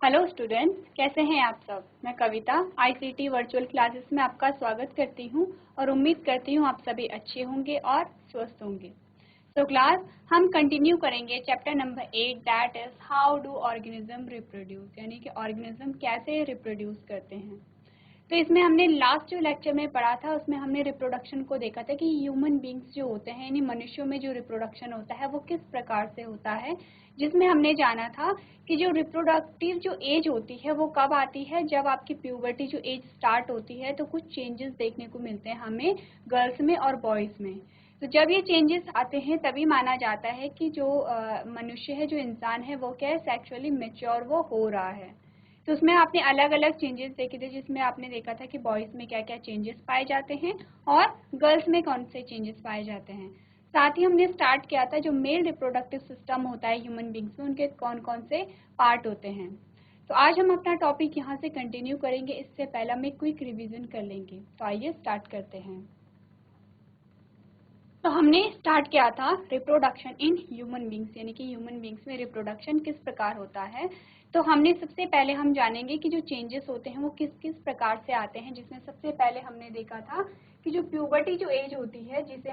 Hello students, कैसे हैं आप सब। मैं कविता आईसीटी वर्चुअल क्लासेस में आपका स्वागत करती हूं और उम्मीद करती हूं आप सभी अच्छे होंगे और स्वस्थ होंगे। तो क्लास हम कंटिन्यू करेंगे chapter number 8 that is how do organism reproduce, यानी कि ऑर्गेनिज्म कैसे रिप्रोड्यूस करते हैं। तो इसमें हमने लास्ट जो लेक्चर में पढ़ा था उसमें हमने रिप्रोडक्शन को देखा था कि ह्यूमन बींग्स जो होते हैं यानी मनुष्यों में जो रिप्रोडक्शन होता है वो किस प्रकार से होता है, जिसमें हमने जाना था कि जो रिप्रोडक्टिव जो एज होती है वो कब आती है, जब आपकी प्यूबर्टी जो एज स्टार्ट होती है तो कुछ चेंजेस देखने को मिलते हैं हमें गर्ल्स में और बॉयज़ में। तो जब ये चेंजेस आते हैं तभी माना जाता है कि जो मनुष्य है, जो इंसान है वो क्या है, सेक्सुअली मेच्योर वो हो रहा है। तो उसमें आपने अलग अलग चेंजेस देखे थे, जिसमें आपने देखा था कि बॉयज़ में क्या क्या चेंजेस पाए जाते हैं और गर्ल्स में कौन से चेंजेस पाए जाते हैं। साथ ही हमने स्टार्ट किया था जो मेल रिप्रोडक्टिव सिस्टम होता है ह्यूमन बींग्स में, उनके कौन कौन से पार्ट होते हैं। तो आज हम अपना टॉपिक यहाँ से कंटिन्यू करेंगे। इससे पहले हम एक क्विक रिवीजन कर लेंगे। तो आइए स्टार्ट करते हैं। तो हमने स्टार्ट किया था रिप्रोडक्शन इन ह्यूमन बींग्स, यानी कि ह्यूमन बींग्स में रिप्रोडक्शन किस प्रकार होता है। तो हमने सबसे पहले हम जानेंगे कि जो चेंजेस होते हैं वो किस किस प्रकार से आते हैं, जिसमें सबसे पहले हमने देखा था कि जो प्यूबर्टी जो एज होती है जिसे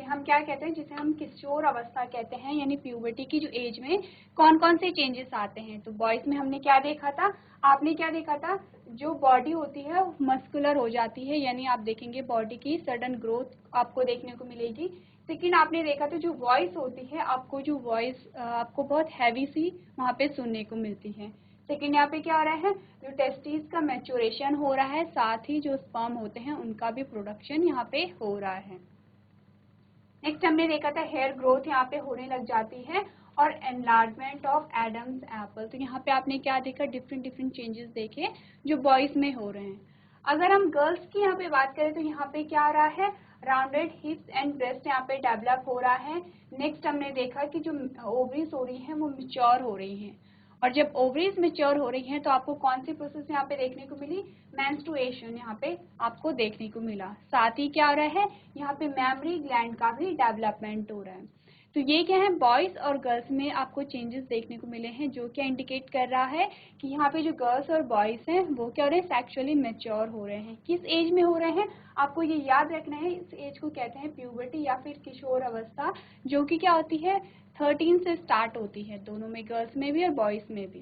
हम क्या कहते हैं, जिसे हम किशोर अवस्था कहते हैं, यानी प्यूबर्टी की जो एज में कौन कौन से चेंजेस आते हैं। तो बॉयज में हमने क्या देखा था, आपने क्या देखा था, जो बॉडी होती है मस्कुलर हो जाती है, यानी आप देखेंगे बॉडी की सडन ग्रोथ आपको देखने को मिलेगी। लेकिन आपने देखा तो जो वॉइस होती है, आपको जो वॉइस आपको बहुत हैवी सी वहाँ पे सुनने को मिलती है। लेकिन यहाँ पे क्या हो रहा है, जो टेस्टिस का मैच्योरेशन हो रहा है, साथ ही जो स्पर्म होते हैं उनका भी प्रोडक्शन यहाँ पे हो रहा है। नेक्स्ट हमने देखा था हेयर ग्रोथ यहाँ पे होने लग जाती है और एनलार्जमेंट ऑफ एडम्स एप्पल। तो यहाँ पे आपने क्या देखा, डिफरेंट डिफरेंट चेंजेस देखे जो बॉयज में हो रहे हैं। अगर हम गर्ल्स की यहाँ पे बात करें तो यहाँ पे क्या आ रहा है, राउंडेड हिप्स एंड ब्रेस्ट यहाँ पे डेवलप हो रहा है। नेक्स्ट हमने देखा कि जो ओवरीज हो रही हैं वो मिच्योर हो रही हैं, और जब ओवरीज मैच्योर हो रही हैं तो आपको कौन सी प्रोसेस यहाँ पे देखने को मिली, मेंस्ट्रुएशन यहाँ पे आपको देखने को मिला। साथ ही क्या हो रहा है, यहाँ पे मेमोरी ग्लैंड का भी डेवलपमेंट हो रहा है। तो ये क्या है, बॉयज और गर्ल्स में आपको चेंजेस देखने को मिले हैं, जो क्या इंडिकेट कर रहा है कि यहाँ पे जो गर्ल्स और बॉयज हैं वो क्या हो रहे हैं, सेक्सुअली मैच्योर हो रहे हैं। किस एज में हो रहे हैं, आपको ये याद रखना है, इस एज को कहते हैं प्यूबर्टी या फिर किशोर अवस्था, जो कि क्या होती है 13 से स्टार्ट होती है, दोनों में, गर्ल्स में भी और बॉयज में भी।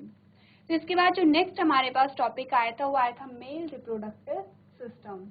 तो इसके बाद जो नेक्स्ट हमारे पास टॉपिक आया था वो आया था मेल रिप्रोडक्टिव सिस्टम।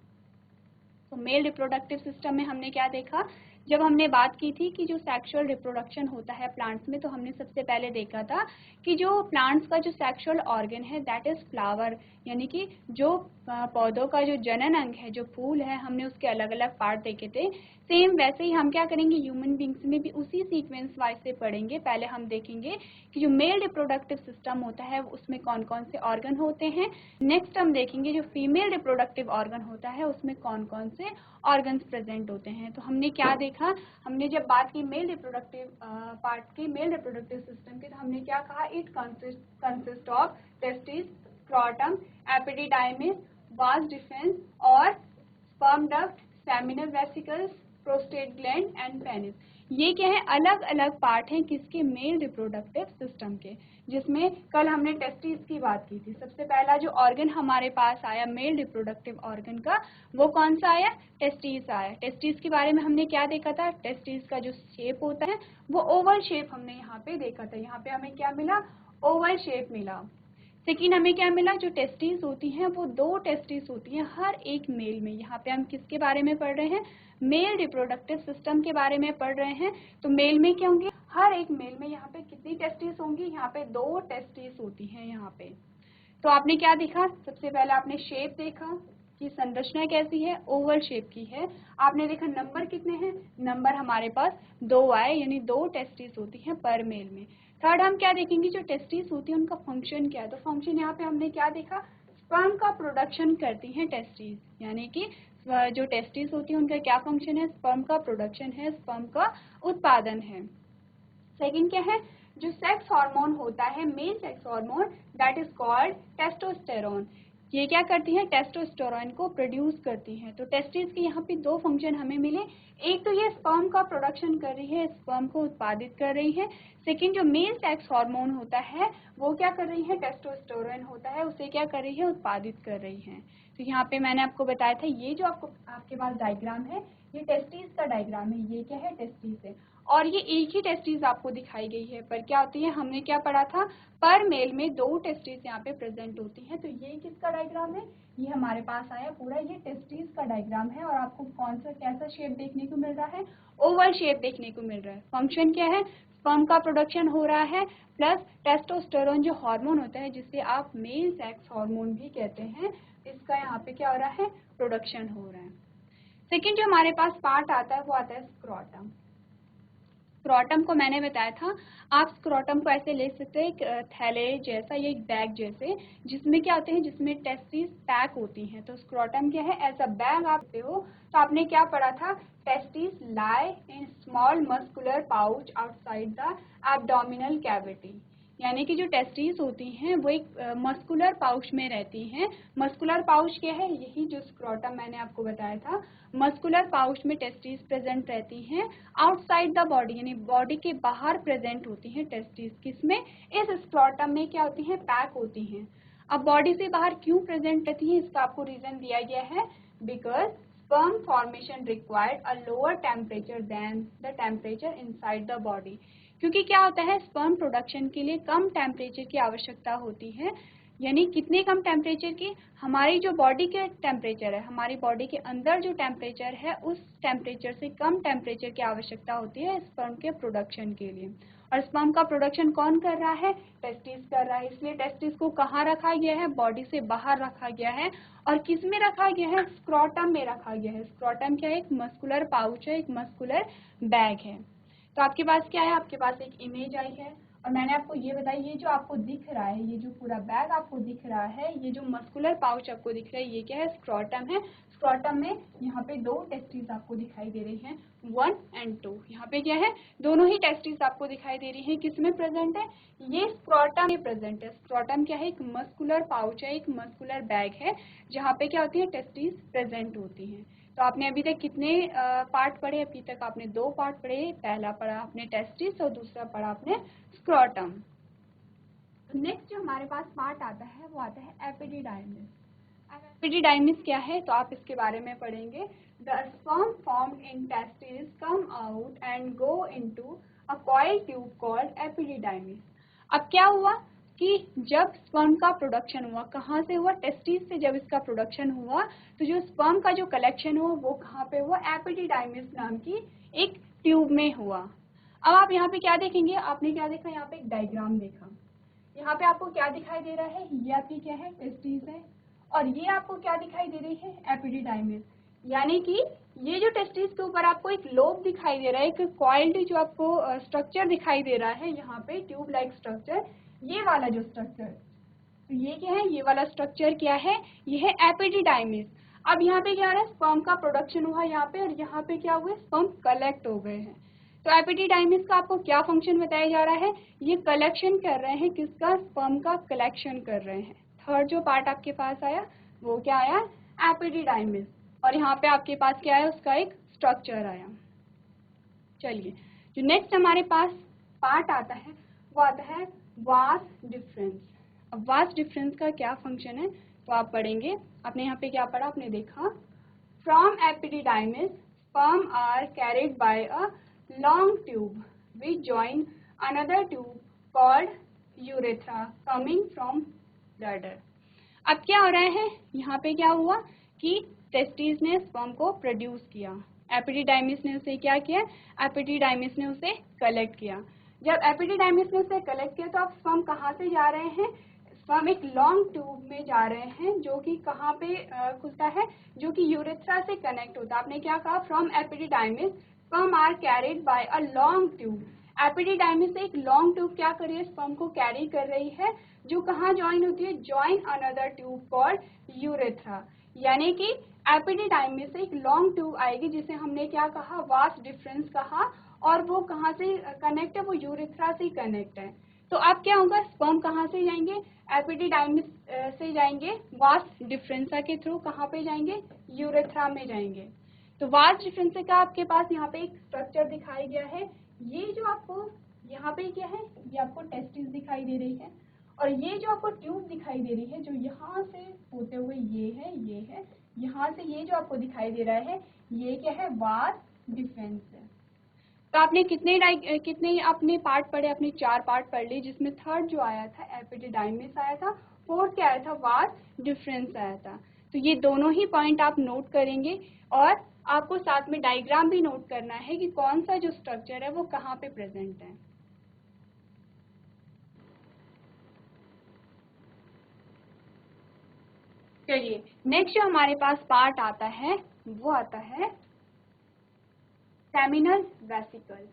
तो मेल रिप्रोडक्टिव सिस्टम में हमने क्या देखा, जब हमने बात की थी कि जो सेक्सुअल रिप्रोडक्शन होता है प्लांट्स में, तो हमने सबसे पहले देखा था कि जो प्लांट्स का जो सेक्सुअल ऑर्गन है दैट इज फ्लावर, यानी कि जो पौधों का जो जनन अंग है, जो फूल है, हमने उसके अलग अलग पार्ट देखे थे। सेम वैसे ही हम क्या करेंगे, ह्यूमन बींग्स में भी उसी सीक्वेंस वाइज से पढ़ेंगे। पहले हम देखेंगे कि जो मेल रिप्रोडक्टिव सिस्टम होता है उसमें कौन कौन से ऑर्गन होते हैं। नेक्स्ट हम देखेंगे जो फीमेल रिप्रोडक्टिव ऑर्गन होता है उसमें कौन कौन से ऑर्गन्स प्रेजेंट होते हैं। तो हमने क्या देखा, हमने जब बात की मेल रिप्रोडक्टिव पार्ट की, मेल रिप्रोडक्टिव सिस्टम की, तो हमने क्या कहा, it consist of testis, scrotum, epididymis, वास डिफेंस और sperm duct, seminal vesicles, prostate gland and penis. ये क्या है, अलग अलग पार्ट हैं किसके, मेल रिप्रोडक्टिव सिस्टम के, जिसमें कल हमने टेस्टिस की बात की थी। सबसे पहला जो ऑर्गन हमारे पास आया मेल रिप्रोडक्टिव ऑर्गन का, वो कौन सा आया, टेस्टिस आया। टेस्टिस के बारे में हमने क्या देखा था, टेस्टिस का जो शेप होता है वो ओवल शेप हमने यहाँ पे देखा था। यहाँ पे हमें क्या मिला, ओवल शेप मिला। लेकिन हमें क्या मिला, जो टेस्टिस होती हैं वो 2 टेस्टिस होती हैं हर एक मेल में। यहाँ पे हम किसके बारे में पढ़ रहे हैं, मेल रिप्रोडक्टिव सिस्टम के बारे में पढ़ रहे हैं। तो मेल में क्या होंगे, हर एक मेल में यहाँ पे कितनी टेस्टिस होंगी, यहाँ पे 2 टेस्टिस होती हैं यहाँ पे। तो आपने क्या देखा, सबसे पहले आपने शेप देखा कि संरचना कैसी है, ओवल शेप की है। आपने देखा नंबर कितने हैं, नंबर हमारे पास 2 आए, यानी 2 टेस्टिस होती हैं पर मेल में। थर्ड हम क्या देखेंगे, जो टेस्टिस होती है उनका फंक्शन क्या है। तो फंक्शन यहाँ पे हमने क्या देखा, स्पर्म का प्रोडक्शन करती हैं टेस्टिस, यानी कि जो टेस्टिस होती है उनका क्या फंक्शन है, स्पर्म का प्रोडक्शन है, स्पर्म का उत्पादन है। सेकंड क्या है, जो सेक्स हार्मोन होता है, male sex hormone, that is called testosterone. ये क्या करती हैं, टेस्टोस्टेरोन को प्रोड्यूस करती हैं। तो टेस्टिस के यहाँ पे दो फंक्शन हमें मिले, एक तो ये स्पर्म का प्रोडक्शन कर रही है, स्पर्म को उत्पादित कर रही है। सेकंड जो मेल सेक्स हार्मोन होता है वो क्या कर रही है, टेस्टोस्टेरोन होता है, उसे क्या कर रही है, उत्पादित कर रही है। तो यहाँ पे मैंने आपको बताया था, ये जो आपके पास डायग्राम है ये टेस्टिस का डायग्राम है, ये क्या है, टेस्टिस है। और ये एक ही टेस्टिस आपको दिखाई गई है, पर क्या होती है, हमने क्या पढ़ा था, पर मेल में दो टेस्टिस यहाँ पे प्रेजेंट होती हैं। तो ये किसका डायग्राम है, ये हमारे पास आया पूरा, ये टेस्टिस का डायग्राम है। और आपको कौन सा कैसा शेप देखने को मिल रहा है, ओवल शेप देखने को मिल रहा है। फंक्शन क्या है, स्पर्म का प्रोडक्शन हो रहा है, प्लस टेस्टोस्टेरोन जो हार्मोन होता है जिसे आप मेल सेक्स हार्मोन भी कहते हैं, इसका यहाँ पे क्या हो रहा है, प्रोडक्शन हो रहा है। सेकेंड जो हमारे पास पार्ट आता है वो आता है स्क्रोटम। स्क्रोटम को मैंने बताया था, आप स्क्रोटम को ऐसे ले सकते हैं, एक थैले जैसा या एक बैग जैसे, जिसमें क्या होते हैं, जिसमें टेस्टिस पैक होती हैं। तो स्क्रोटम क्या है, एज अ बैग आप लेते हो। तो आपने क्या पढ़ा था, testis lie in small muscular pouch outside the abdominal cavity, यानी कि जो टेस्टिस होती हैं वो एक मस्कुलर पाउच में रहती हैं। मस्कुलर पाउच क्या है, यही जो स्क्रोटम मैंने आपको बताया था, मस्कुलर पाउच में टेस्टिस प्रेजेंट रहती हैं। आउटसाइड द बॉडी यानी बॉडी के बाहर प्रेजेंट होती हैं टेस्टिस, किसमें, इस स्क्रोटम में क्या होती हैं, पैक होती हैं। अब बॉडी से बाहर क्यों प्रेजेंट रहती हैं, इसका आपको रीजन दिया गया है, because sperm formation required a lower temperature than the temperature inside the body, क्योंकि क्या होता है, स्पर्म प्रोडक्शन के लिए कम टेम्परेचर की आवश्यकता होती है। यानी कितने कम टेम्परेचर की, हमारी जो बॉडी के टेम्परेचर है, हमारी बॉडी के अंदर जो टेम्परेचर है उस टेम्परेचर से कम टेम्परेचर की आवश्यकता होती है स्पर्म के प्रोडक्शन के लिए। और स्पर्म का प्रोडक्शन कौन कर रहा है, टेस्टिस कर रहा है। इसलिए टेस्टिस को कहाँ रखा गया है, बॉडी से बाहर रखा गया है। और किस में रखा गया है, स्क्रोटम में रखा गया है। स्क्रोटम क्या है, एक मस्कुलर पाउच है, एक मस्कुलर बैग है। तो आपके पास क्या है, आपके पास एक इमेज आई है, और मैंने आपको ये बताई, ये जो आपको दिख रहा है, ये जो पूरा बैग आपको दिख रहा है, ये जो मस्कुलर पाउच आपको दिख रहा है, ये क्या है, स्क्रोटम है। स्क्रोटम में यहाँ पे दो टेस्टिस आपको दिखाई दे रही हैं, 1 and 2। यहाँ पे क्या है, दोनों ही टेस्टिस आपको दिखाई दे रही हैं, किस में प्रेजेंट है, ये स्क्रोटम में प्रेजेंट है। स्क्रोटम क्या है, एक मस्कुलर पाउच है, एक मस्कुलर बैग है, जहाँ पे क्या होती है, टेस्टिस प्रेजेंट होती हैं। तो आपने अभी तक कितने पार्ट पढ़े, अभी तक आपने दो पार्ट पढ़े, पहला पढ़ा आपने टेस्टिस और दूसरा पढ़ा आपने स्क्रोटम। नेक्स्ट जो हमारे पास पार्ट आता है वो आता है एपिडिडाइमिस। एपिडिडाइमिस क्या है, तो आप इसके बारे में पढ़ेंगे। The sperm formed in testis come out and go into a coil tube called epididymis. अब क्या हुआ कि जब स्पर्म का प्रोडक्शन हुआ, कहाँ से हुआ, टेस्टिस से जब इसका प्रोडक्शन हुआ, तो जो स्पर्म का जो कलेक्शन हुआ वो कहाँ पे हुआ, एपिडिडाइमिस नाम की एक ट्यूब में हुआ। अब आप यहाँ पे क्या देखेंगे, आपने क्या देखा, यहाँ पे एक डायग्राम देखा। यहाँ पे आपको क्या दिखाई दे रहा है, ये आपकी क्या है, टेस्टिस है, और ये आपको क्या दिखाई दे रही है, एपिडिडाइमिस। यानी कि ये जो टेस्टिस के ऊपर आपको एक लोब दिखाई दे रहा है, एक कॉइल्ड जो आपको स्ट्रक्चर दिखाई दे रहा है, यहाँ पे ट्यूब लाइक स्ट्रक्चर, ये वाला जो स्ट्रक्चर, तो ये क्या है, ये वाला स्ट्रक्चर क्या है, ये है एपिडिडाइमिस। अब यहाँ पे क्या हो रहा है, स्पर्म का प्रोडक्शन हुआ यहाँ पे, और यहाँ पे क्या हुआ, स्पर्म कलेक्ट हो गए हैं। तो एपिडिडाइमिस का आपको क्या फंक्शन बताया जा रहा है, ये कलेक्शन कर रहे हैं, किसका, स्पर्म का कलेक्शन कर रहे हैं। थर्ड जो पार्ट आपके पास आया वो क्या आया, एपिडिडाइमिस, और यहाँ पे आपके पास क्या है, उसका एक स्ट्रक्चर आया। चलिए, जो नेक्स्ट हमारे पास पार्ट आता है वो आता है वास डिफरेंस। अब वास डिफरेंस का क्या फंक्शन है, तो आप पढ़ेंगे। आपने यहाँ पे क्या पढ़ा, आपने देखा, from epididymis sperm are carried by a long tube which join another tube called urethra coming from bladder. अब क्या हो रहा है, यहाँ पे क्या हुआ कि टेस्टिस ने स्पर्म को प्रोड्यूस किया, एपिडिडाइमिस ने उसे क्या किया, एपिडिडाइमिस ने उसे कलेक्ट किया। जब एपिडिडाइमिस ने उसे कलेक्ट किया तो अब स्पर्म कहाँ से जा रहे हैं, स्पर्म एक लॉन्ग ट्यूब में जा रहे हैं, जो कि कहाँ पे खुलता है, जो कि यूरेथ्रा से कनेक्ट होता है। आपने क्या कहा, from epididymis sperm are carried by a long tube. Epididymis से एक लॉन्ग ट्यूब क्या कर रही है, स्पर्म को कैरी कर रही है, जो कहाँ ज्वाइन होती है, join another tube called urethra. यानी कि एपिडिडाइमिस से एक लॉन्ग ट्यूब आएगी, जिसे हमने क्या कहा, वास डिफरेंस कहा, और वो कहाँ से कनेक्ट है, वो यूरेथ्रा से कनेक्ट है। तो अब क्या होगा, स्पर्म कहाँ से जाएंगे, एपिडिडाइमिस से जाएंगे वास डिफरेंसा के थ्रू, कहाँ पे जाएंगे, यूरेथ्रा में जाएंगे। तो वास डिफरेंसा का आपके पास यहाँ पे एक स्ट्रक्चर दिखाया गया है। ये जो आपको यहाँ पे क्या है, ये आपको टेस्टिस दिखाई दे रही है, और ये जो आपको ट्यूब दिखाई दे रही है जो यहाँ से होते हुए ये है, यहाँ से ये जो आपको दिखाई दे रहा है ये क्या है, वास डिफरेंस है। तो आपने कितने आपने पार्ट पढ़े, आपने 4 पार्ट पढ़ लिए, जिसमें थर्ड जो आया था एपिडिडाइमिस आया था, फोर्थ क्या आया था, वास डिफरेंस आया था। तो ये दोनों ही पॉइंट आप नोट करेंगे, और आपको साथ में डायग्राम भी नोट करना है कि कौन सा जो स्ट्रक्चर है वो कहाँ पे प्रेजेंट है। चलिए नेक्स्ट जो हमारे पास पार्ट आता है वो आता है सेमिनल वेसिकल।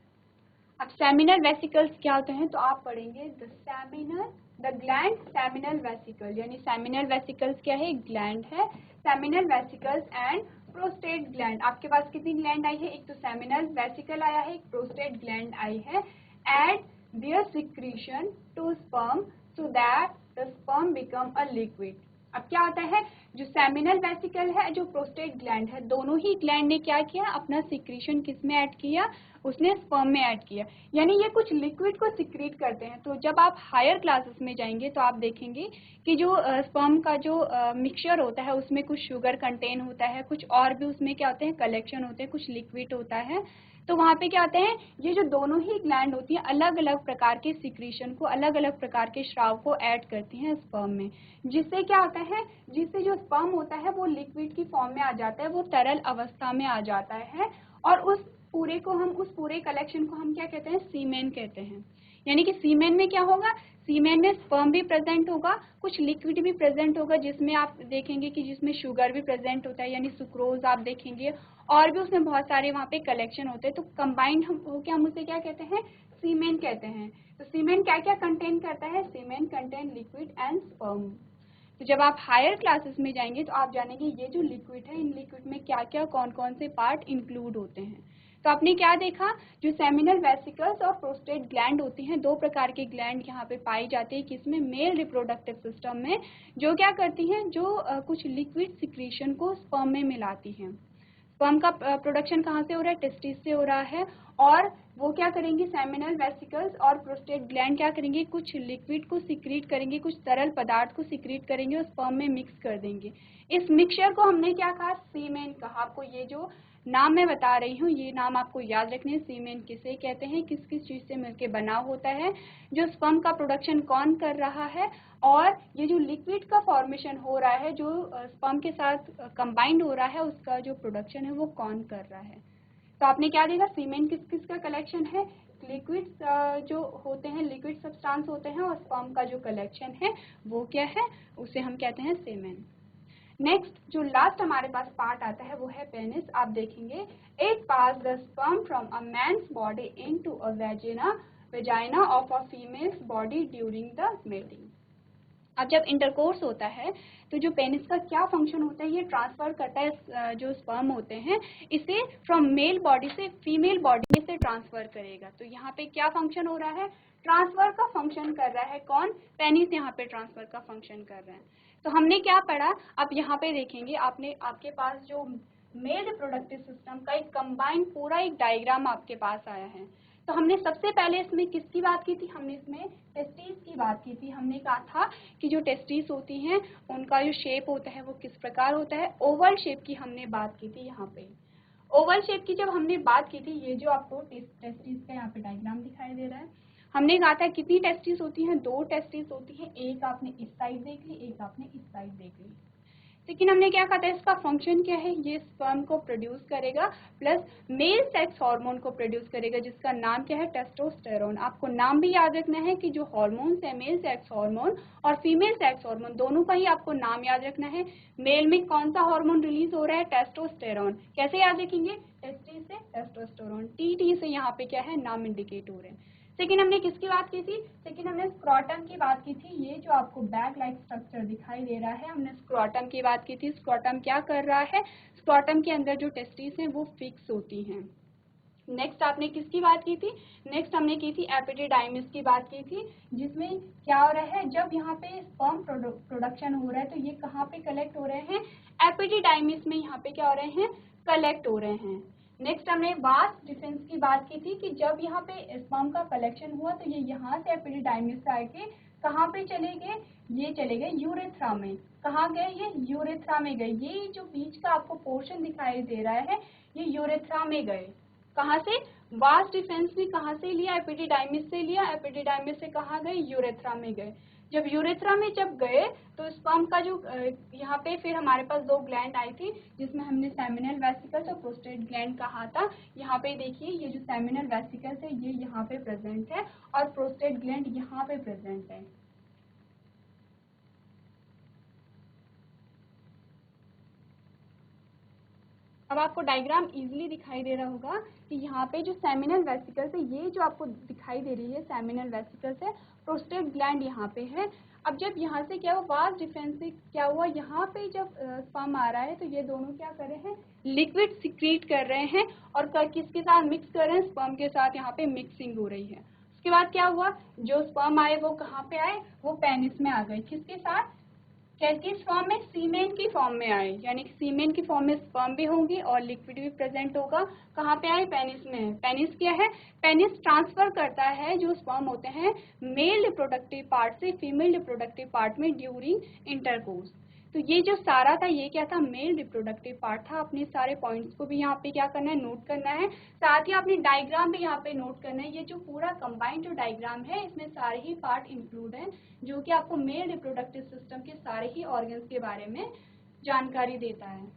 अब सेमिनल वेसिकल्स क्या होते हैं, तो आप पढ़ेंगे द ग्लैंड सेमिनल वेसिकल, यानी सेमिनल वेसिकल्स क्या है, एक ग्लैंड है। Seminal vesicles and prostate gland, आपके पास कितनी ग्लैंड आई है, एक तो सेमिनल वेसिकल आया है, एक प्रोस्टेट ग्लैंड आई है। And their secretion to sperm so that the sperm become a liquid. अब क्या होता है, जो सेमिनल वेसिकल है, जो प्रोस्टेट ग्लैंड है, दोनों ही ग्लैंड ने क्या किया, अपना सिक्रीशन किस में ऐड किया, उसने स्पर्म में ऐड किया, यानी ये कुछ लिक्विड को सिक्रीट करते हैं। तो जब आप हायर क्लासेस में जाएंगे तो आप देखेंगे कि जो स्पर्म का जो मिक्सचर होता है उसमें कुछ शुगर कंटेन होता है, कुछ और भी उसमें क्या होते हैं, कलेक्शन होते हैं, कुछ लिक्विड होता है। तो वहाँ पे क्या होते हैं, ये जो दोनों ही ग्लैंड होती हैं अलग अलग प्रकार के सिक्रीशन को, अलग अलग प्रकार के स्राव को ऐड करती हैं स्पर्म में, जिससे क्या होता है, जिससे जो स्पर्म होता है वो लिक्विड की फॉर्म में आ जाता है, वो तरल अवस्था में आ जाता है, और उस पूरे कलेक्शन को हम क्या कहते हैं, सीमेन कहते हैं। यानी कि सीमेन में क्या होगा, सीमेन में स्पर्म भी प्रेजेंट होगा, कुछ लिक्विड भी प्रेजेंट होगा, जिसमें आप देखेंगे कि जिसमें शुगर भी प्रेजेंट होता है, यानी सुक्रोज आप देखेंगे, और भी उसमें बहुत सारे वहाँ पे कलेक्शन होते हैं। तो कंबाइंड हम उसे क्या कहते हैं, सीमेन कहते हैं। तो सीमेन क्या क्या कंटेन करता है, सीमेन कंटेन लिक्विड एंड स्पर्म। तो जब आप हायर क्लासेस में जाएंगे तो आप जानेंगे ये जो लिक्विड है, इन लिक्विड में क्या क्या कौन कौन से पार्ट इंक्लूड होते हैं। तो आपने क्या देखा, जो सेमिनल वेसिकल्स और प्रोस्टेट ग्लैंड होती हैं, 2 प्रकार के ग्लैंड यहाँ पे पाई जाती है, किसमें, मेल रिप्रोडक्टिव सिस्टम में, जो क्या करती हैं, जो कुछ लिक्विड सिक्रीशन को स्पर्म में मिलाती हैं। स्पर्म का प्रोडक्शन कहाँ से हो रहा है, टेस्टिस से हो रहा है, और वो क्या करेंगे, सेमिनल वेसिकल्स और प्रोस्टेट ग्लैंड क्या करेंगे, कुछ लिक्विड को सिक्रीट करेंगे, कुछ तरल पदार्थ को सिक्रीट करेंगे और स्पर्म में मिक्स कर देंगे। इस मिक्सचर को हमने क्या कहा, सीमेन कहा। आपको ये जो नाम मैं बता रही हूँ ये नाम आपको याद रखने हैं, सीमेन किसे कहते हैं, किस किस चीज से मिलकर बना होता है, जो स्पर्म का प्रोडक्शन कौन कर रहा है, और ये जो लिक्विड का फॉर्मेशन हो रहा है, जो स्पर्म के साथ कंबाइंड हो रहा है, उसका जो प्रोडक्शन है वो कौन कर रहा है। तो आपने क्या देखा, सीमेन किस किस का कलेक्शन है, लिक्विड जो होते हैं, लिक्विड सब्सटेंस होते हैं, और स्पर्म का जो कलेक्शन है वो क्या है, उसे हम कहते हैं सीमेन। नेक्स्ट जो लास्ट हमारे पास पार्ट आता है वो है पेनिस। आप देखेंगे, it pass the sperm from a man's body into a vagina of a female's body during the mating. अब जब इंटरकोर्स होता है तो जो पेनिस का क्या फंक्शन होता है, ये ट्रांसफर करता है, जो स्पर्म होते हैं इसे फ्रॉम मेल बॉडी से फीमेल बॉडी से ट्रांसफर करेगा। तो यहाँ पे क्या फंक्शन हो रहा है, ट्रांसफर का फंक्शन कर रहा है कौन, पेनिस यहाँ पे ट्रांसफर का फंक्शन कर रहा है। तो हमने क्या पढ़ा, आप यहाँ पे देखेंगे, आपके पास जो मेल रिप्रोडक्टिव सिस्टम का एक कंबाइंड पूरा एक डायग्राम आपके पास आया है। तो हमने सबसे पहले इसमें किसकी बात की थी, हमने इसमें टेस्टिस की बात की थी। हमने कहा था कि जो टेस्टिस होती हैं उनका जो शेप होता है वो किस प्रकार होता है, ओवल शेप की हमने बात की थी। यहाँ पे ओवल शेप की जब हमने बात की थी, ये जो आपको टेस्टिस का यहाँ पे डायग्राम दिखाई दे रहा है, हमने कहा था कितनी टेस्टिस होती हैं, 2 टेस्टिस होती हैं, एक आपने इस साइड देख ली, एक आपने इस साइड देख ली। लेकिन हमने क्या कहा था, इसका फंक्शन क्या है, ये स्पर्म को प्रोड्यूस करेगा प्लस मेल सेक्स हार्मोन को प्रोड्यूस करेगा, जिसका नाम क्या है, टेस्टोस्टेरोन। आपको नाम भी याद रखना है कि जो हार्मोन्स है, मेल सेक्स हार्मोन और फीमेल सेक्स हार्मोन, दोनों का ही आपको नाम याद रखना है। मेल में कौन सा हार्मोन रिलीज हो रहा है, टेस्टोस्टेरोन। कैसे याद रखेंगे, टेस्टी से टेस्टोस्टेरोन, टी से यहाँ पे क्या है, नाम इंडिकेट हो रहे हैं। सेकेंड हमने किसकी बात की थी, सेकेंड हमने स्क्रोटम की बात की थी। ये जो आपको बैग लाइक स्ट्रक्चर दिखाई दे रहा है, हमने स्क्रोटम की बात की थी। स्क्रोटम क्या कर रहा है, स्क्रोटम के अंदर जो टेस्टिस हैं वो फिक्स होती हैं। नेक्स्ट आपने किसकी बात की थी? नेक्स्ट हमने की थी एपिडिडाइमिस की बात की थी, जिसमें क्या हो रहा है, जब यहाँ पे स्पर्म प्रोडक्शन हो रहा है तो ये कहाँ पे कलेक्ट हो रहे हैं? एपिडिडाइमिस में यहाँ पे क्या हो रहे हैं? कलेक्ट हो रहे हैं। नेक्स्ट हमने वास डिफरेंस की बात की थी कि जब यहाँ पे स्पर्म का कलेक्शन हुआ तो ये यहाँ से एपिडिडाइमिस से आके कहाँ पे चले गए? ये चले गए यूरेथ्रा में। कहाँ गए? ये यूरेथ्रा में गए। ये जो बीच का आपको पोर्शन दिखाई दे रहा है ये यूरेथ्रा में गए। कहाँ से? वास डिफेंस भी कहाँ से लिया? एपिडिडाइमिस से लिया। एपिडिडाइमिस से कहाँ गए? यूरेथ्रा में गए। जब यूरेथ्रा में जब गए तो स्पर्म का जो यहाँ पे फिर हमारे पास दो ग्लैंड आई थी, जिसमें हमने सेमिनल वेसिकल्स और प्रोस्टेट ग्लैंड कहा था। यहाँ पे देखिए ये जो सेमिनल वेसिकल्स है ये यहाँ पे प्रेजेंट है और प्रोस्टेट ग्लैंड यहाँ पे प्रेजेंट है। अब आपको डायग्राम इजीली दिखाई दे रहा होगा कि यहाँ पे जो सेमिनल वेसिकल्स है, ये जो आपको दिखाई दे रही है सेमिनल वेसिकल्स है, प्रोस्टेट ग्लैंड यहाँ पे है। अब जब यहाँ से क्या हुआ, वास डिफरेंस से क्या हुआ, यहाँ पे जब स्पर्म आ रहा है तो ये दोनों क्या कर रहे हैं? लिक्विड सिक्रीट कर रहे हैं और किसके साथ मिक्स कर रहे हैं? स्पर्म के साथ यहाँ पे मिक्सिंग हो रही है। उसके बाद क्या हुआ, जो स्पर्म आए वो कहाँ पे आए? वो पेनिस में आ गए। किसके साथ? किस फॉर्म में? सीमेन की फॉर्म में आए, यानी कि सीमेन की फॉर्म में स्पर्म भी होंगे और लिक्विड भी प्रेजेंट होगा। कहाँ पे आए? पेनिस में। पेनिस क्या है? पेनिस ट्रांसफर करता है जो स्पर्म होते हैं मेल रिप्रोडक्टिव पार्ट से फीमेल रिप्रोडक्टिव पार्ट में ड्यूरिंग इंटरकोर्स। तो ये जो सारा था ये क्या था? मेल रिप्रोडक्टिव पार्ट था। अपने सारे पॉइंट्स को भी यहाँ पे क्या करना है? नोट करना है। साथ ही अपनी डायग्राम भी यहाँ पे नोट करना है। ये जो पूरा कंबाइंड जो डायग्राम है इसमें सारे ही पार्ट इंक्लूड हैं, जो कि आपको मेल रिप्रोडक्टिव सिस्टम के सारे ही ऑर्गन्स के बारे में जानकारी देता है।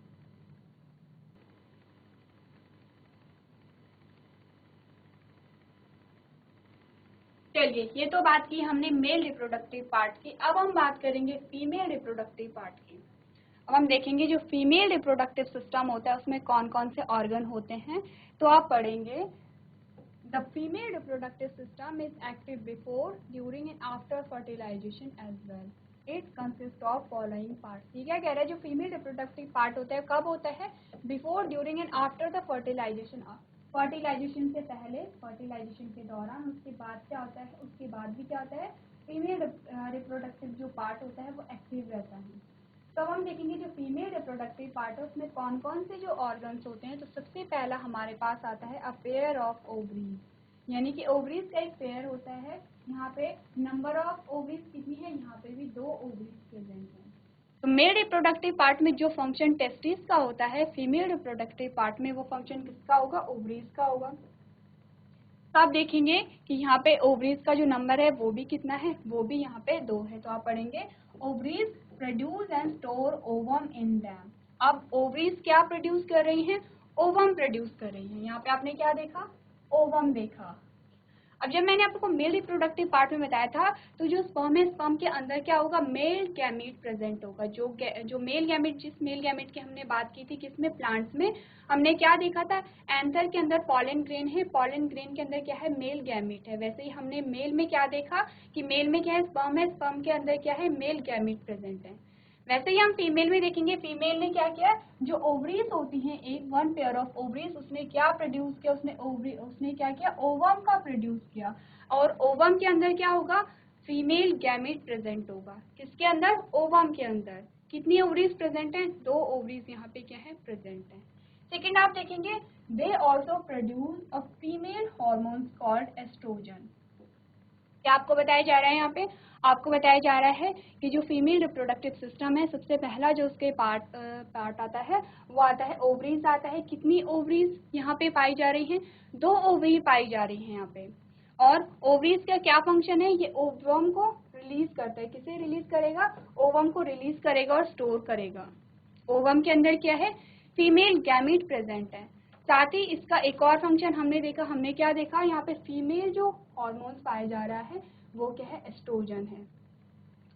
चलिए, ये तो बात की हमने मेल रिप्रोडक्टिव पार्ट की। अब हम बात करेंगे फीमेल रिप्रोडक्टिव पार्ट की। अब हम देखेंगे जो फीमेल रिप्रोडक्टिव सिस्टम होता है उसमें कौन कौन से ऑर्गन होते हैं। तो आप पढ़ेंगे the female reproductive system is active before, during and after fertilization as well. It consist of following part. ये क्या कह रहा है? जो फीमेल रिप्रोडक्टिव पार्ट होता है कब होता है? Before, during and after the fertilization. Fertilization से पहले, फर्टिलाइजेशन के दौरान, उसके बाद क्या होता है? उसके बाद भी क्या होता है? फीमेल रिप्रोडक्टिव जो पार्ट होता है वो एक्टिव रहता है। तो अब हम देखेंगे जो फीमेल रिप्रोडक्टिव पार्ट है उसमें कौन कौन से जो ऑर्गन्स होते हैं। तो सबसे पहला हमारे पास आता है अ पेयर ऑफ ओवरीज, यानी कि ओवरीज का एक पेयर होता है। यहाँ पे नंबर ऑफ ओवरीज कितनी है? यहाँ पे भी 2 ओवरीज प्रेजेंट है। तो मेल रिप्रोडक्टिव पार्ट में जो फंक्शन टेस्टिस का होता है, फीमेल रिप्रोडक्टिव पार्ट में वो फंक्शन किसका होगा? ओवरीज का होगा। तो आप देखेंगे कि यहाँ पे ओवरीज का जो नंबर है वो भी कितना है? वो भी यहाँ पे 2 है। तो आप पढ़ेंगे ovaries produce and store ovum in them. अब ओवरीज क्या प्रोड्यूस कर रही हैं? ओवम प्रोड्यूस कर रही हैं। यहाँ पे आपने क्या देखा? ओवम देखा। अब जब मैंने आपको मेल रिप्रोडक्टिव पार्ट में बताया था तो जो स्पर्म है, स्पर्म के अंदर क्या होगा? मेल गैमीट प्रेजेंट होगा। जो मेल गैमीट, जिस मेल गैमीट की हमने बात की थी किसमें? प्लांट्स में। हमने क्या देखा था? एंथर के अंदर पॉलन ग्रेन है, पॉलन ग्रेन के अंदर क्या है? मेल गैमीट है। वैसे ही हमने मेल में क्या देखा कि मेल में क्या है? स्पर्म है, स्पर्म के अंदर क्या है? मेल गैमीट प्रेजेंट है। वैसे ही हम फीमेल में देखेंगे, फीमेल ने क्या किया? जो ओवरीज होती हैं, एक 1 पेयर ऑफ ओवरीज, उसने क्या प्रोड्यूस किया? उसने क्या किया? ओवम का प्रोड्यूस किया। और ओवम के अंदर क्या होगा? फीमेल गैमेट प्रेजेंट होगा। किसके अंदर? ओवम के अंदर। कितनी ओवरीज प्रेजेंट है? 2 ओवरीज यहाँ पे क्या है? प्रेजेंट है। सेकेंड आप देखेंगे, they also produce a female hormones called oestrogen. क्या आपको बताया जा रहा है? यहाँ पे आपको बताया जा रहा है कि जो फीमेल रिप्रोडक्टिव सिस्टम है, सबसे पहला जो उसके पार्ट आता है वो आता है ओवरीज आता है। कितनी ओवरीज यहाँ पे पाई जा रही हैं? 2 ओवरी पाई जा रही हैं यहाँ पे। और ओवरीज का क्या फंक्शन है? ये ओवम को रिलीज करता है। किसे रिलीज करेगा? ओवम को रिलीज करेगा और स्टोर करेगा। ओवम के अंदर क्या है? फीमेल गैमीट प्रेजेंट है। साथ ही इसका एक और फंक्शन हमने देखा। हमने क्या देखा? यहाँ पे फीमेल जो हॉर्मोन्स पाया जा रहा है वो क्या है? एस्ट्रोजन है।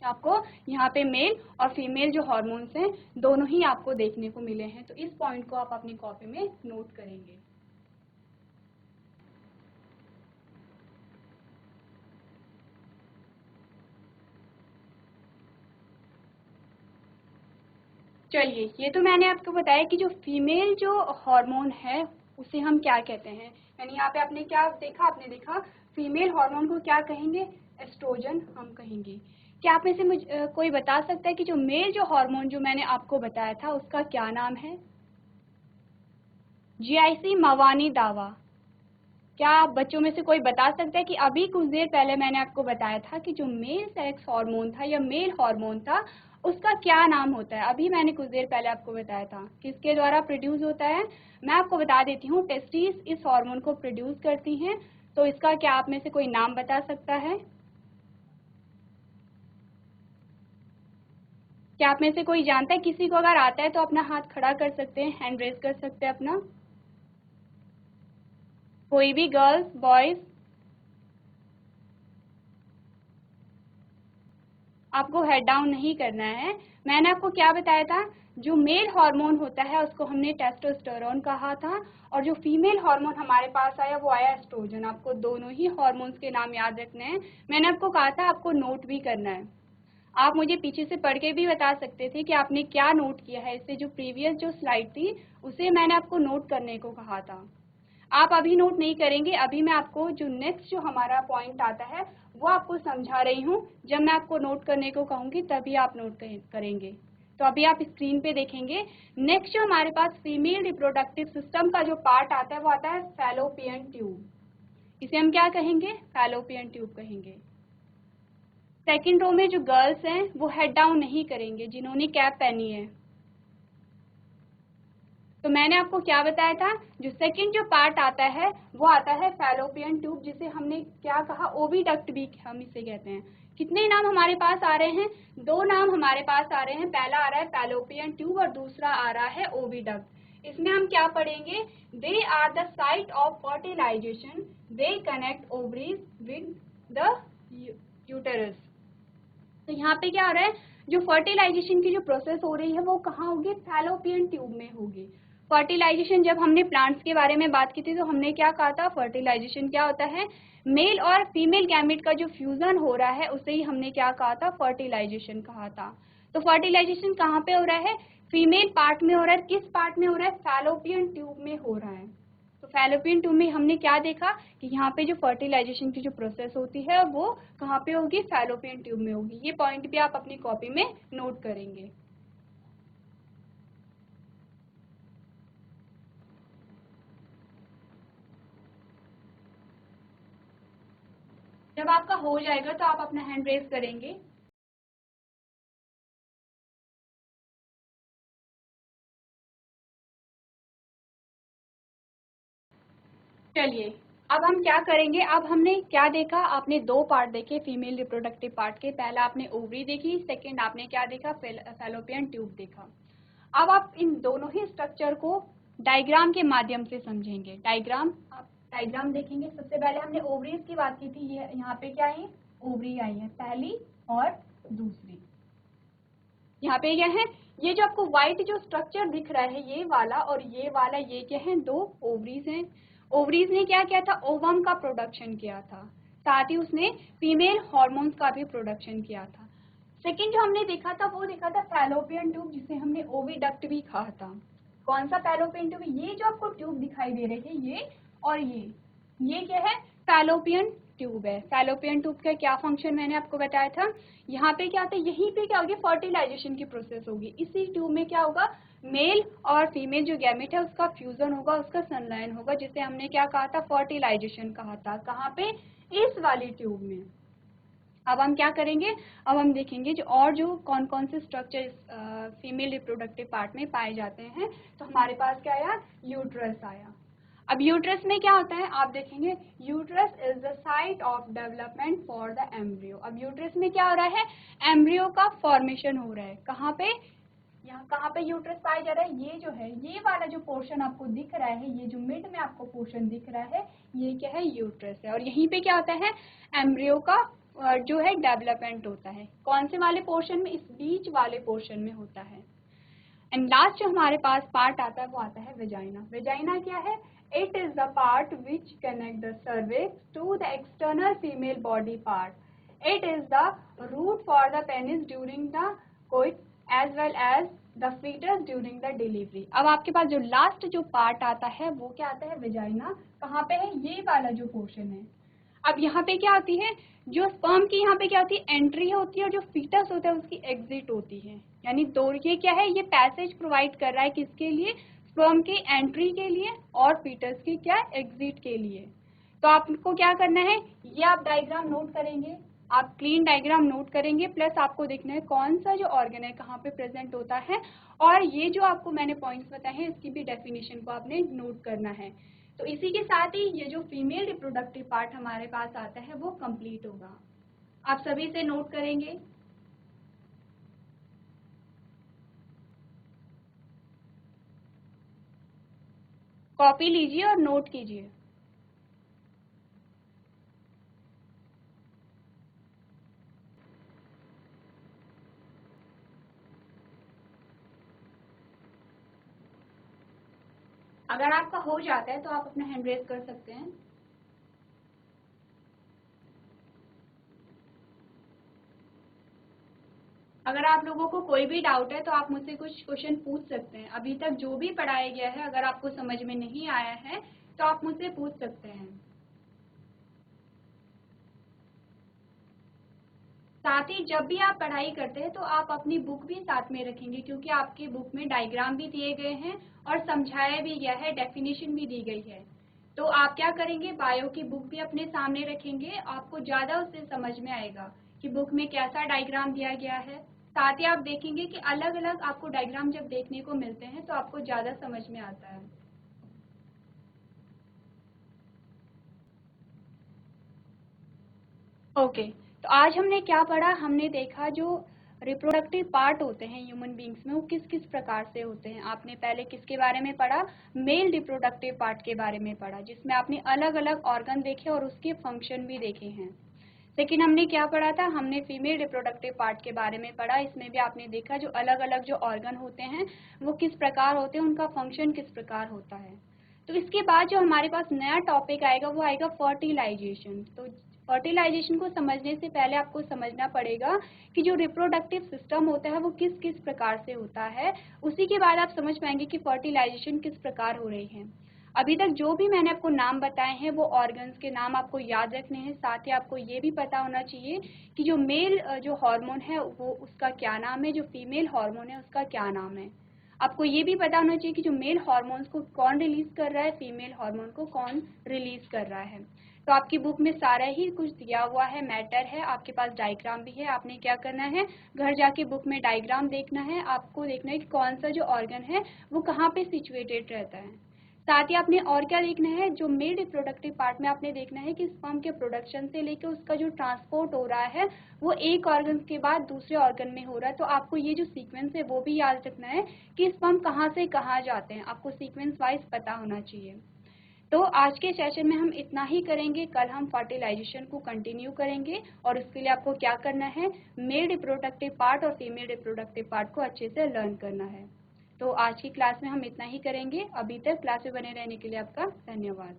आपको यहाँ पे मेल और फीमेल जो हॉर्मोन्स हैं दोनों ही आपको देखने को मिले हैं। तो इस पॉइंट को आप अपनी कॉपी में नोट करेंगे। चलिए, ये तो मैंने आपको बताया कि जो फीमेल जो हार्मोन है उसे हम क्या कहते हैं। यानी यहाँ पे आपने क्या देखा, आपने देखा फीमेल हार्मोन को क्या कहेंगे, एस्ट्रोजन हम कहेंगे। क्या आप में से मुझे कोई बता सकता है कि जो मेल जो हार्मोन जो मैंने आपको बताया था उसका क्या नाम है? GIC मवानी दावा। क्या आप बच्चों में से कोई बता सकता है कि अभी कुछ देर पहले मैंने आपको बताया था कि जो मेल सेक्स हार्मोन था या मेल हार्मोन था उसका क्या नाम होता है? अभी मैंने कुछ देर पहले आपको बताया था, किसके द्वारा प्रोड्यूस होता है? मैं आपको बता देती हूँ, टेस्टिस इस हार्मोन को प्रोड्यूस करती हैं। तो इसका क्या आप में से कोई नाम बता सकता है? क्या आप में से कोई जानता है? किसी को अगर आता है तो अपना हाथ खड़ा कर सकते हैं, हैंड रेज कर सकते हैं अपना। कोई भी, गर्ल्स, बॉयज? आपको हेड डाउन नहीं करना है। मैंने आपको क्या बताया था, जो मेल हार्मोन होता है उसको हमने टेस्टोस्टेरोन कहा था, और जो फीमेल हार्मोन हमारे पास आया वो आया एस्ट्रोजन। आपको दोनों ही हार्मोन्स के नाम याद रखने हैं। मैंने आपको कहा था आपको नोट भी करना है। आप मुझे पीछे से पढ़ के भी बता सकते थे कि आपने क्या नोट किया है। इससे जो प्रीवियस जो स्लाइड थी उसे मैंने आपको नोट करने को कहा था। आप अभी नोट नहीं करेंगे, अभी मैं आपको जो नेक्स्ट जो हमारा पॉइंट आता है वो आपको समझा रही हूँ। जब मैं आपको नोट करने को कहूँगी तभी आप नोट करेंगे। तो अभी आप स्क्रीन पे देखेंगे, नेक्स्ट जो हमारे पास फीमेल रिप्रोडक्टिव सिस्टम का जो पार्ट आता है वो आता है फैलोपियन ट्यूब। इसे हम क्या कहेंगे, फैलोपियन ट्यूब कहेंगे। सेकेंड रो में जो गर्ल्स हैं वो हेड डाउन नहीं करेंगे, जिन्होंने कैप पहनी है। तो मैंने आपको क्या बताया था, जो सेकंड जो पार्ट आता है वो आता है फैलोपियन ट्यूब, जिसे हमने क्या कहा, ओविडक्ट भी हम इसे कहते हैं। कितने नाम हमारे पास आ रहे हैं? दो नाम हमारे पास आ रहे हैं। पहला आ रहा है फैलोपियन ट्यूब और दूसरा आ रहा है ओविडक्ट। इसमें हम क्या पढ़ेंगे, they are the site of fertilization, they connect ovaries with the uterus. तो यहाँ पे क्या हो रहा है, जो फर्टिलाइजेशन की जो प्रोसेस हो रही है वो कहाँ होगी, फैलोपियन ट्यूब में होगी। फर्टिलाइजेशन, जब हमने प्लांट्स के बारे में बात की थी तो हमने क्या कहा था, फर्टिलाइजेशन क्या होता है, मेल और फीमेल गैमेट का जो फ्यूजन हो रहा है उसे ही हमने क्या कहा था, फर्टिलाइजेशन कहा था। तो फर्टिलाइजेशन कहाँ पे हो रहा है, फीमेल पार्ट में हो रहा है। किस पार्ट में हो रहा है, फैलोपियन ट्यूब में हो रहा है। तो फैलोपियन ट्यूब में हमने क्या देखा कि यहाँ पे जो फर्टिलाइजेशन की जो प्रोसेस होती है वो कहाँ पे होगी, फैलोपियन ट्यूब में होगी। ये पॉइंट भी आप अपनी कॉपी में नोट करेंगे। जब आपका हो जाएगा तो आप अपना हैंड रेज करेंगे। चलिए, अब हम क्या करेंगे, अब हमने क्या देखा, आपने दो पार्ट देखे फीमेल रिप्रोडक्टिव पार्ट के। पहला आपने ओवरी देखी, सेकंड आपने क्या देखा, फैलोपियन ट्यूब देखा। अब आप इन दोनों ही स्ट्रक्चर को डायग्राम के माध्यम से समझेंगे। डायग्राम, आप डायग्राम देखेंगे। सबसे पहले हमने ओवरीज की बात की थी, ये यहाँ पे क्या है, ओवरी आई है, पहली और दूसरी। यहाँ पे क्या है, ये जो आपको व्हाइट जो स्ट्रक्चर दिख रहा है ये वाला और ये वाला, ये क्या है, दो ओवरीज हैं। ओवरीज ने क्या किया था, ओवम का प्रोडक्शन किया था, साथ ही उसने फीमेल हॉर्मोन्स का भी प्रोडक्शन किया था। सेकंड जो हमने देखा था वो देखा था फैलोपियन ट्यूब, जिसे हमने ओविडक्ट भी कहा था। कौन सा फैलोपियन ट्यूब, ये जो आपको ट्यूब दिखाई दे रही है ये और ये क्या है, फैलोपियन ट्यूब है। फैलोपियन ट्यूब का क्या फंक्शन मैंने आपको बताया था, यहाँ पे क्या होता है, यहीं पे क्या होगी, फर्टिलाइजेशन की प्रोसेस होगी। इसी ट्यूब में क्या होगा, मेल और फीमेल जो गैमेट है उसका फ्यूजन होगा, उसका संलयन होगा, जिसे हमने क्या कहा था, फर्टिलाइजेशन कहा था। कहाँ पे, इस वाली ट्यूब में। अब हम क्या करेंगे, अब हम देखेंगे जो और जो कौन कौन से स्ट्रक्चर फीमेल रिप्रोडक्टिव पार्ट में पाए जाते हैं। तो हमारे पास क्या आया, यूट्रस आया। अब यूट्रस में क्या होता है, आप देखेंगे, uterus is the site of development for the embryo. अब यूट्रस में क्या हो रहा है, एम्ब्रियो का फॉर्मेशन हो रहा है। कहाँ पे, यहाँ कहाँ पे यूट्रस पाया जा रहा है, ये जो है, ये वाला जो पोर्शन आपको दिख रहा है, ये जो मिड में आपको पोर्शन दिख रहा है, ये क्या है, यूट्रस है। और यहीं पे क्या होता है, एम्ब्रियो का जो है डेवलपमेंट होता है। कौन से वाले पोर्शन में, इस बीच वाले पोर्शन में होता है। एंड लास्ट जो हमारे पास पार्ट आता है वो आता है वेजाइना। वेजाइना क्या है, it is the part which connect the cervix to the external female body part. It is the route for the penis during the coitus as well as the foetus during the delivery. अब आपके पास जो last जो part आता है वो क्या आता है, वेजाइना। कहाँ पे है, ये वाला जो पोर्शन है। अब यहाँ पे क्या आती है, जो स्पर्म की यहाँ पे क्या होती है, एंट्री होती है, और जो फीटस होता है उसकी एग्जिट होती है। यानी दो, ये क्या है, ये पैसेज प्रोवाइड कर रहा है किसके लिए, स्पर्म के एंट्री के लिए और फीटस की क्या, एग्जिट के लिए। तो आपको क्या करना है, ये आप डायग्राम नोट करेंगे, आप क्लीन डायग्राम नोट करेंगे, प्लस आपको देखना है कौन सा जो ऑर्गन है कहाँ पे प्रेजेंट होता है, और ये जो आपको मैंने पॉइंट्स बताए हैं इसकी भी डेफिनेशन को आपने नोट करना है। तो इसी के साथ ही ये जो फीमेल रिप्रोडक्टिव पार्ट हमारे पास आता है वो कंप्लीट होगा। आप सभी से नोट करेंगे। कॉपी लीजिए और नोट कीजिए। अगर आपका हो जाता है तो आप अपना हैंड रेज कर सकते हैं। अगर आप लोगों को कोई भी डाउट है तो आप मुझसे कुछ क्वेश्चन पूछ सकते हैं। अभी तक जो भी पढ़ाया गया है अगर आपको समझ में नहीं आया है तो आप मुझसे पूछ सकते हैं। साथ ही जब भी आप पढ़ाई करते हैं तो आप अपनी बुक भी साथ में रखेंगे, क्योंकि आपकी बुक में डायग्राम भी दिए गए हैं और समझाया भी गया है, डेफिनेशन भी दी गई है। तो आप क्या करेंगे, बायो की बुक भी अपने सामने रखेंगे, आपको ज़्यादा उससे समझ में आएगा कि बुक में कैसा डायग्राम दिया गया है। साथ ही आप देखेंगे कि अलग अलग आपको डायग्राम जब देखने को मिलते हैं तो आपको ज़्यादा समझ में आता है। ओके, तो आज हमने क्या पढ़ा, हमने देखा जो रिप्रोडक्टिव पार्ट होते हैं ह्यूमन बींग्स में वो किस किस प्रकार से होते हैं। आपने पहले किसके बारे में पढ़ा, मेल रिप्रोडक्टिव पार्ट के बारे में पढ़ा, जिसमें आपने अलग अलग ऑर्गन देखे और उसके फंक्शन भी देखे हैं। लेकिन हमने क्या पढ़ा था, हमने फीमेल रिप्रोडक्टिव पार्ट के बारे में पढ़ा। इसमें भी आपने देखा जो अलग अलग जो ऑर्गन होते हैं वो किस प्रकार होते हैं, उनका फंक्शन किस प्रकार होता है। तो इसके बाद जो हमारे पास नया टॉपिक आएगा वो आएगा फर्टिलाइजेशन। तो फर्टिलाइजेशन को समझने से पहले आपको समझना पड़ेगा कि जो रिप्रोडक्टिव सिस्टम होता है वो किस किस प्रकार से होता है। उसी के बाद आप समझ पाएंगे कि फर्टिलाइजेशन किस प्रकार हो रही है। अभी तक जो भी मैंने आपको नाम बताए हैं वो ऑर्गन्स के नाम आपको याद रखने हैं। साथ ही आपको ये भी पता होना चाहिए कि जो मेल जो हार्मोन है वो उसका क्या नाम है, जो फीमेल हार्मोन है उसका क्या नाम है। आपको ये भी पता होना चाहिए कि जो मेल हार्मोन्स को कौन रिलीज कर रहा है, फीमेल हार्मोन को कौन रिलीज कर रहा है। तो आपकी बुक में सारा ही कुछ दिया हुआ है, मैटर है, आपके पास डायग्राम भी है। आपने क्या करना है, घर जाके बुक में डायग्राम देखना है, आपको देखना है कि कौन सा जो ऑर्गन है वो कहाँ पे सिचुएटेड रहता है। साथ ही आपने और क्या देखना है, जो मेल रिप्रोडक्टिव पार्ट में आपने देखना है कि स्पर्म के प्रोडक्शन से लेकर उसका जो ट्रांसपोर्ट हो रहा है वो एक ऑर्गन के बाद दूसरे ऑर्गन में हो रहा है। तो आपको ये जो सीक्वेंस है वो भी याद रखना है कि स्पर्म कहाँ से कहाँ जाते हैं, आपको सीक्वेंस वाइज पता होना चाहिए। तो आज के सेशन में हम इतना ही करेंगे, कल हम फर्टिलाइजेशन को कंटिन्यू करेंगे और उसके लिए आपको क्या करना है, मेल रिप्रोडक्टिव पार्ट और फीमेल रिप्रोडक्टिव पार्ट को अच्छे से लर्न करना है। तो आज की क्लास में हम इतना ही करेंगे। अभी तक क्लास में बने रहने के लिए आपका धन्यवाद।